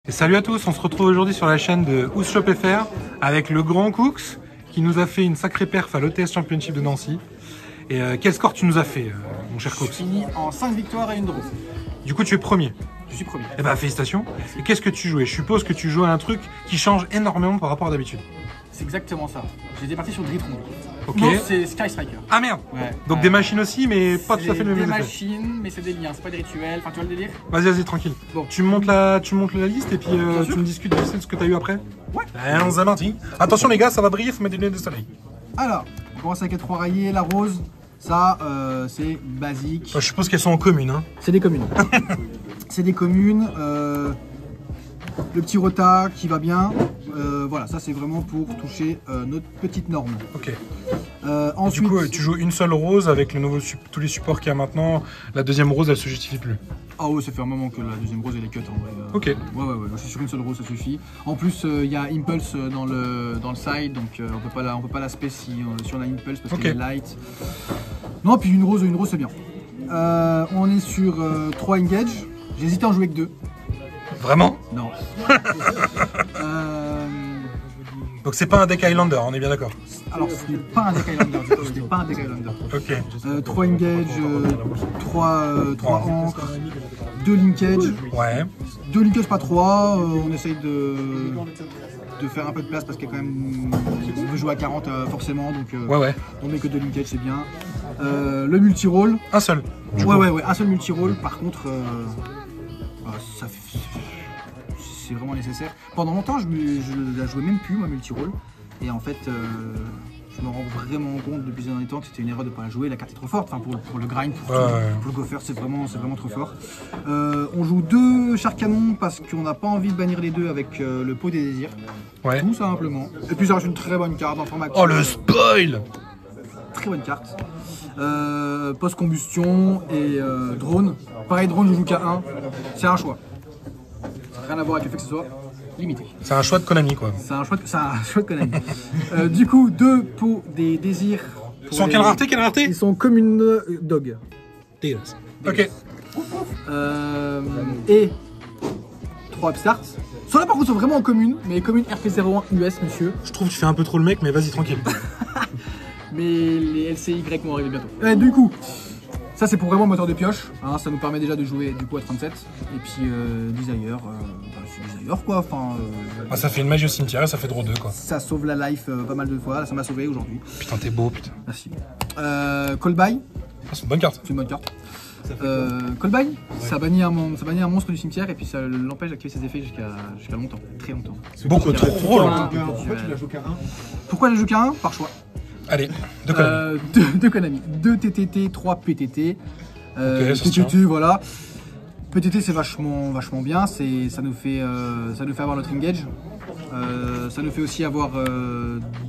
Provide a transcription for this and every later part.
Et salut à tous, on se retrouve aujourd'hui sur la chaîne de OuzShopFR avec le grand Cooks qui nous a fait une sacrée perf à l'OTS Championship de Nancy. Et quel score tu nous as fait, mon cher Cooks? Je finis en 5 victoires et une draw. Du coup, tu es premier. Je suis premier. Eh ben, félicitations. Et qu'est-ce que tu jouais? Je suppose que tu jouais à un truc qui change énormément par rapport à d'habitude. C'est exactement ça. J'étais parti sur Dritron. Ok. Non, c'est Sky Striker. Ah merde. Ouais. Donc des machines aussi, mais pas tout à fait le même Des effet. machines, mais c'est des liens, c'est pas des rituels. Enfin, tu vois le délire? Vas-y, tranquille. Bon. Tu me montes la liste et puis tu me discutes de ce que tu as eu après. Ouais. Allons, c'est parti. Attention les gars, ça va briller, faut mettre des lunettes de soleil. Alors, on commence avec les 3 rayés, la rose. Ça, c'est basique. Je suppose qu'elles sont en commune. Hein. C'est des communes. C'est des communes. Le petit rota qui va bien. Voilà, ça c'est vraiment pour toucher notre petite norme. Ok. Ensuite, Du coup, tu joues une seule rose avec le nouveau tous les supports qu'il y a maintenant. La deuxième rose, elle se justifie plus. ah ouais, ça fait un moment que la deuxième rose elle est cut en vrai. Ok. Ouais, je suis sur une seule rose, ça suffit. En plus, il y a Impulse dans le side, donc on peut pas la spé si on a Impulse parce qu'elle est light. Non, puis une rose c'est bien. On est sur 3 engage. J'hésitais à en jouer avec 2. Vraiment? Non. Donc c'est pas un deck Highlander, on est bien d'accord. Alors ce n'est pas un deck Highlander, ce n'est pas un deck Highlander. Ok. 3 engage, 3 encres, 2 linkage. Ouais. 2 linkage, pas 3. On essaye de faire un peu de place parce qu'il y a quand même. On veut jouer à 40 forcément, donc Ouais. on met que 2 linkage, c'est bien. Le multi-roll. Un seul. Ouais, un seul multi-roll. Par contre, c'est vraiment nécessaire. Pendant longtemps, je la jouais même plus, moi, multi-roll. Et en fait, je me rends vraiment compte depuis ces derniers temps que c'était une erreur de ne pas la jouer. La carte est trop forte, enfin, pour le grind, pour le gopher, c'est vraiment trop fort. On joue 2 chars canons parce qu'on n'a pas envie de bannir les 2 avec le pot des désirs. Ouais. Tout simplement. Et puis ça reste une très bonne carte en format. Oh le spoil! Très bonne carte. Post-combustion et drone. Pareil, drone, je joue qu'à 1. C'est un choix. Rien à voir avec le fait que ce soit limité. C'est un choix de Konami quoi. C'est un choix de Konami. Du coup, 2 pots des désirs. Ils sont quelle rareté? Ils sont commune dog. Dégueulasse. Ok. Et 3 upstarts. Ceux-là par contre sont vraiment en commune, mais commune RP01 US, monsieur. Je trouve que tu fais un peu trop le mec, mais vas-y tranquille. Mais les LCY vont arriver bientôt. Du coup, ça c'est pour vraiment moteur de pioche, hein, ça nous permet déjà de jouer du coup à 37. Et puis Desire, c'est Desire quoi, enfin... ça fait une magie au cimetière et ça fait draw 2 quoi. Ça sauve la life pas mal de fois, là, ça m'a sauvé aujourd'hui. Putain t'es beau putain. Merci. Call by. C'est une bonne carte. C'est une bonne carte. Call by, ça bannit un monstre du cimetière et puis ça l'empêche d'activer ses effets jusqu'à longtemps, très longtemps. Beaucoup trop longtemps. Pourquoi tu la joues qu'à 1? Pourquoi je la joue qu'à 1? Par choix. Allez, 2 Konami. 2 Konami. 2 TTT, 3 PTT. PTT, voilà. PTT c'est vachement bien, ça nous fait avoir notre engage. Ça nous fait aussi avoir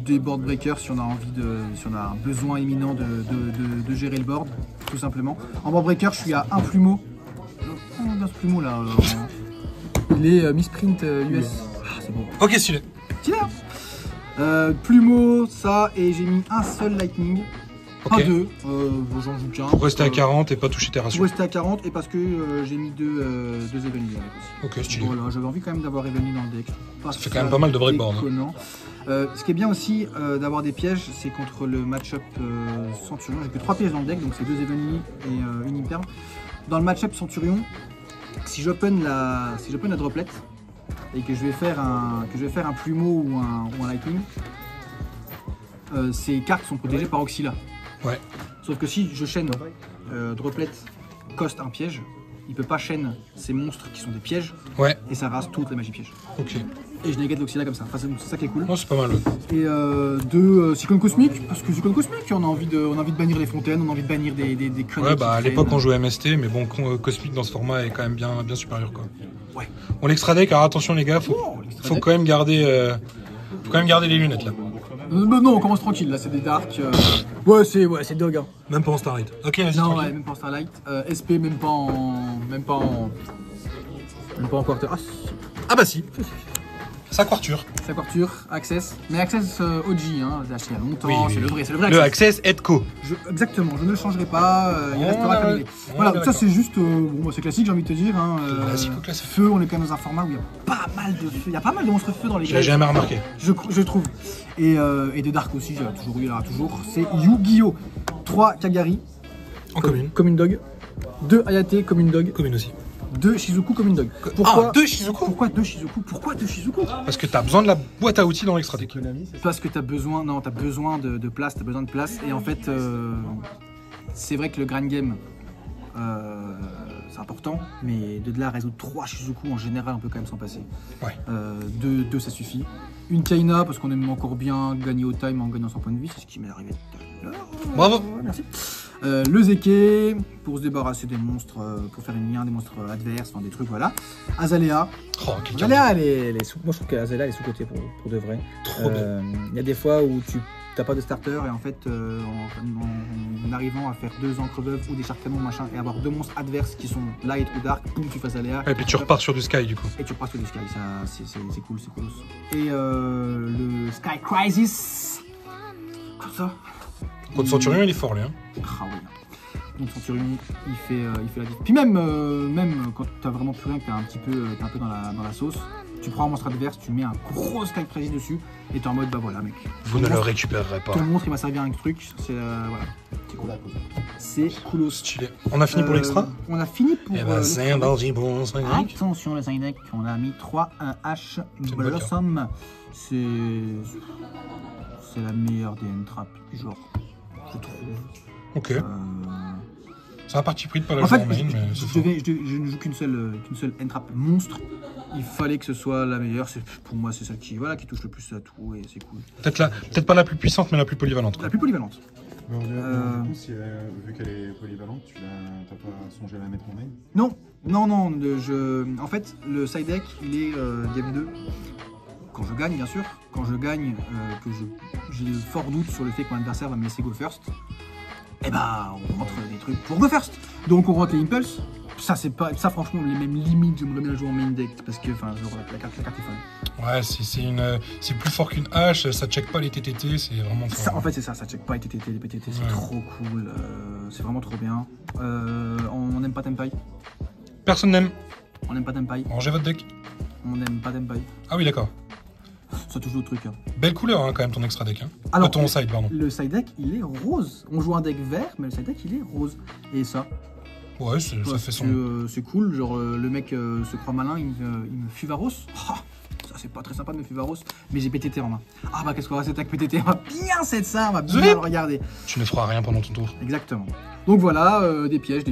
des board breakers si on a un besoin imminent de gérer le board, tout simplement. En board breaker, je suis à 1 plumeau. Oh, bien ce plumeau là. Il est misprint US. Ah, c'est bon. Ok, stylé. Stylé, hein. Plumeau, ça, et j'ai mis un seul lightning. Okay. Pas 2, j'en joue qu'un. Pour rester à 40 et pas toucher tes ratios. Pour rester à 40 et parce que j'ai mis 2 Evenly avec aussi. Ok, stylé. Voilà, j'avais envie quand même d'avoir Evenly dans le deck. Ça fait quand même pas mal de breakboard. Ce qui est bien aussi d'avoir des pièges, c'est contre le match-up Centurion. J'ai que 3 pièges dans le deck, donc c'est 2 Evenly et une Imperm. Dans le match-up Centurion, si j'open la droplet et que je vais faire un plumeau ou un lightning, ces cartes sont protégées par Auxila. Ouais. Sauf que si je chaîne droplet coste un piège, il peut pas chaîne ces monstres qui sont des pièges. Ouais. Et ça rase toutes les magies pièges. Ok. Et je négate l'Auxila comme ça. Enfin, c'est ça qui est cool. Non, c'est pas mal. Et 2 Cyclone Cosmique, parce que Cyclone Cosmique, on a envie de bannir les fontaines, on a envie de bannir des conneries. Ouais, bah à l'époque on jouait MST, mais bon, Cosmic dans ce format est quand même bien supérieur quoi. Ouais. On l'extra deck, alors attention les gars, faut quand même garder les lunettes là. Non, on commence tranquille, là c'est des dark. Ouais, c'est dog. Hein. Même pas en Starlight. Ok, vas-y. Non, ouais, même pas en Starlight. SP, même pas en quarter. Ah bah si. Sac Arthur. Sac Arthur, Access. Mais Access OG, hein, j'ai acheté il y a longtemps, Oui. c'est le vrai Le Access. Access Edco. Exactement, je ne le changerai pas, il restera comme il est. Voilà, donc ça c'est juste, bon, c'est classique j'ai envie de te dire. Hein, Classique. Feu, on est quand même dans un format où il y a pas mal de feu, il y a pas mal de monstres feu dans les J'ai gars. jamais remarqué. Je trouve. Et de Dark aussi, j'ai toujours eu, il y en aura toujours. C'est Yu-Gi-Oh! 3 Kagari. En commune. Comme une dog. 2 Hayate comme une dog. Commune aussi. 2 Shizuku comme une dog. Pourquoi 2 Shizuku? Pourquoi 2 Shizuku? Pourquoi 2 Shizuku? Parce que t'as besoin de la boîte à outils dans l'extra deck. Parce que t'as besoin, non, t'as besoin de place, t'as besoin de place. Et en fait, c'est vrai que le grand game, c'est important, mais de là à résoudre 3 Shizuku, en général, on peut quand même s'en passer. Ouais. 2 ça suffit. Une Kaina, parce qu'on aime encore bien gagner au time en gagnant son point de vie, c'est ce qui m'est arrivé tout à l'heure. Bravo. Merci. Le Zeke, pour se débarrasser des monstres, pour faire une lien des monstres adverses, enfin des trucs, voilà. Azalea. Oh, quelqu'un. Azalea, elle est sous... Moi je trouve qu'Azalea est sous-côté pour de vrai. Trop bien. Il y a des fois où tu n'as pas de starter et en fait, en arrivant à faire 2 encres veuves ou des chars canons, machin, et avoir 2 monstres adverses qui sont light ou dark, boum, tu fais Azalea. Et puis tu repars sur du Sky du coup. Et tu repars sur du Sky, ça c'est cool, c'est cool. Et le Sky Crisis. Comme ça. Contre Centurion, il est fort lui. Hein. Ah oui. Donc Centurion, il fait la diff. Puis même quand t'as vraiment plus rien, que t'es un peu dans la sauce, tu prends un monstre adverse, tu mets un gros Sky Crisis dessus, et t'es en mode bah voilà mec. Vous ne le récupérerez pas. Ton monstre il m'a servi à un truc, c'est voilà. C'est cool. C'est coolos. Stylé. On a fini pour l'extra. On a fini pour. Eh ben c'est un bandit bon 5 deck. Attention le 5 deck, on a mis 3 1H Blossom. C'est la meilleure des N-Trap du genre, je trouve. Ok. C'est un parti pris de pas la En jouer fait, en main, mais c'est fort. je ne joue qu'une seule N-Trap monstre. Il fallait que ce soit la meilleure. Pour moi, c'est celle qui touche le plus à tout et c'est cool. Peut-être pas la plus puissante, mais la plus polyvalente. La plus polyvalente. Mais du coup, vu qu'elle est polyvalente, t'as pas songé à la mettre en main? Non. En fait, le side deck, il est game 2. Quand je gagne, bien sûr. Quand je gagne, que j'ai fort doute sur le fait que mon adversaire va me laisser go first. Et bah, on rentre des trucs pour go first. Donc on rentre les impulses. Ça, c'est pas. Ça, franchement, les mêmes limites, j'aimerais bien jouer en main deck. Parce que, enfin, la carte est fun. Ouais, c'est plus fort qu'une hache, ça check pas les TTT, c'est vraiment fort. Ça, en fait, c'est ça check pas les TTT, les PTT, c'est trop cool. C'est vraiment trop bien. On n'aime pas Tenpai. Personne n'aime. On n'aime pas Tenpai. Rangez votre deck. On n'aime pas Tenpai. Ah oui, d'accord. Ça touche d'autres trucs. Hein. Belle couleur, hein, quand même, ton extra deck. Hein. Alors, ton side, pardon. Le side deck, il est rose. On joue un deck vert, mais le side deck, il est rose. Et ça. Ouais, ça fait son. C'est cool. Genre, le mec se croit malin, il me Fuvaros. Oh, ça, c'est pas très sympa de me Fuvaros. Mais j'ai PTT en main. Ah, bah, qu'est-ce qu'on va cette avec PTT? On va bien cette ça, on va bien le regarder. Tu ne feras rien pendant ton tour. Exactement. Donc voilà, des pièges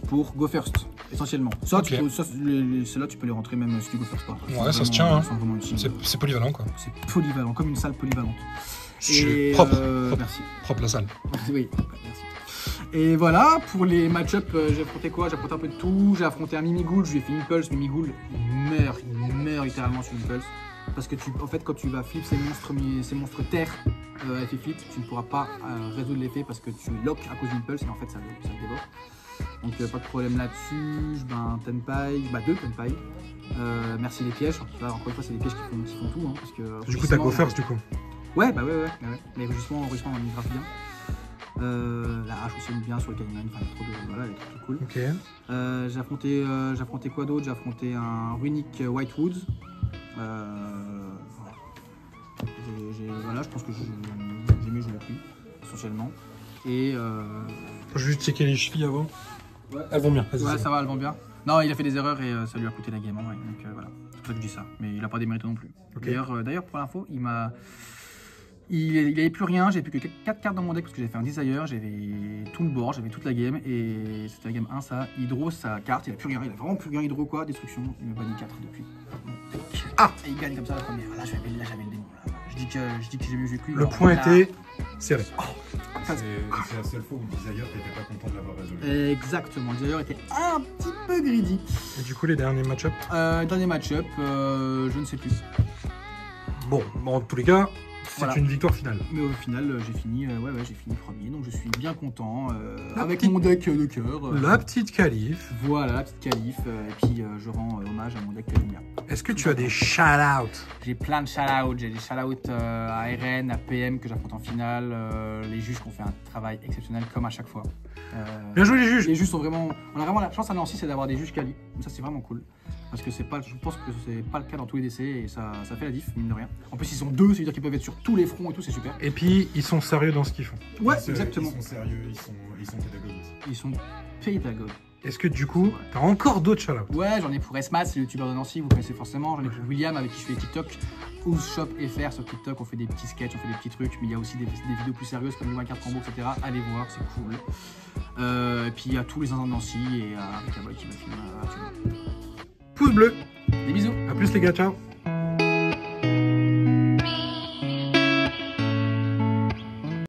pour go first, essentiellement. Ça, okay. Ceux-là, tu peux les rentrer même si tu go first pas. Ouais, ça se tient. Hein. C'est polyvalent, quoi. C'est polyvalent, comme une salle polyvalente. Propre. Merci. Propre la salle. Oui, merci. Et voilà, pour les match-up, j'ai affronté quoi? J'ai affronté un peu de tout. J'ai affronté un Mimighoul, je lui ai fait Impulse. Mimighoul, il meurt littéralement sur Impulse. Parce que en fait, quand tu vas flip ces monstres terre, effet flip, tu ne pourras pas résoudre l'effet parce que tu lock à cause d'Impulse et en fait ça le dévore. Donc pas de problème là-dessus. Tenpai, 2 Tenpai. Merci les pièges. Là, encore une fois, c'est les pièges qui font tout. Hein, parce que, du coup, t'as go first du coup. Ouais. Mais rugissement, on y grave bien. La hache aussi aime bien sur le Cayman, enfin il y a trop de. Voilà, elle est trop cool. Ok. J'ai affronté quoi d'autre? J'ai affronté un Runic Whitewoods. Voilà, je pense que j'ai mieux joué avec lui, essentiellement. Et faut juste checker les chevilles avant. Ouais. Elles vont bien. Ouais, ça va, elles vont bien. Non, il a fait des erreurs et ça lui a coûté la game en vrai. Donc voilà, c'est pour ça que je dis ça. Mais il a pas démérité non plus. Okay. D'ailleurs, pour l'info, il avait plus rien, j'avais plus que 4 cartes dans mon deck parce que j'avais fait un Desire, j'avais tout le board, j'avais toute la game et c'était la game 1 ça, Hydro sa carte, il a plus rien, il a vraiment plus rien Hydro quoi, destruction, il me bannit 4 depuis. Ah, et il gagne comme ça la première, là j'avais le démon là. Je dis que j'ai mieux joué que lui. Le point était serré. Oh, c'est la seule fois où Desire t'étais pas content de l'avoir résolu. Exactement, Desire était un petit peu greedy. Et du coup les derniers match-up dernier match-up, je ne sais plus. Bon, en tous les cas, Voilà. une victoire finale. Mais au final, j'ai fini, j'ai fini premier, donc je suis bien content La avec petite- mon deck de cœur. La petite qualif. Voilà, la petite qualif. Et puis je rends hommage à mon deck que j'aime bien. Est-ce que tu as des shout-outs? J'ai plein de shout-outs. J'ai des shout-outs à RN, à PM que j'affronte en finale. Les juges qui ont fait un travail exceptionnel comme à chaque fois. Bien joué les juges. Les juges sont vraiment. On a vraiment la chance à Nancy, c'est d'avoir des juges quali. Donc ça, c'est vraiment cool. Parce que c'est pas, je pense que c'est pas le cas dans tous les DC et ça fait la diff, mine de rien. En plus, ils sont deux, ça veut dire qu'ils peuvent être sur tous les fronts et tout, c'est super. Et puis, ils sont sérieux dans ce qu'ils font. Ouais, Ils exactement. sont sérieux, ils sont pédagogues aussi. Ils sont pédagogues. Est-ce que du coup, t'as encore d'autres shout-outs? Ouais, j'en ai pour Esmat, c'est le youtubeur de Nancy, vous connaissez forcément. J'en ai pour William, avec qui je fais des TikTok. Shop FR sur TikTok, on fait des petits sketchs, on fait des petits trucs, mais il y a aussi des vidéos plus sérieuses comme le carte combo, etc. Allez voir, c'est cool. Et puis à tous les enfants de Nancy et à Rick Aboy qui m'a filmé. Pouce bleu. Des bisous. À plus les gars, ciao.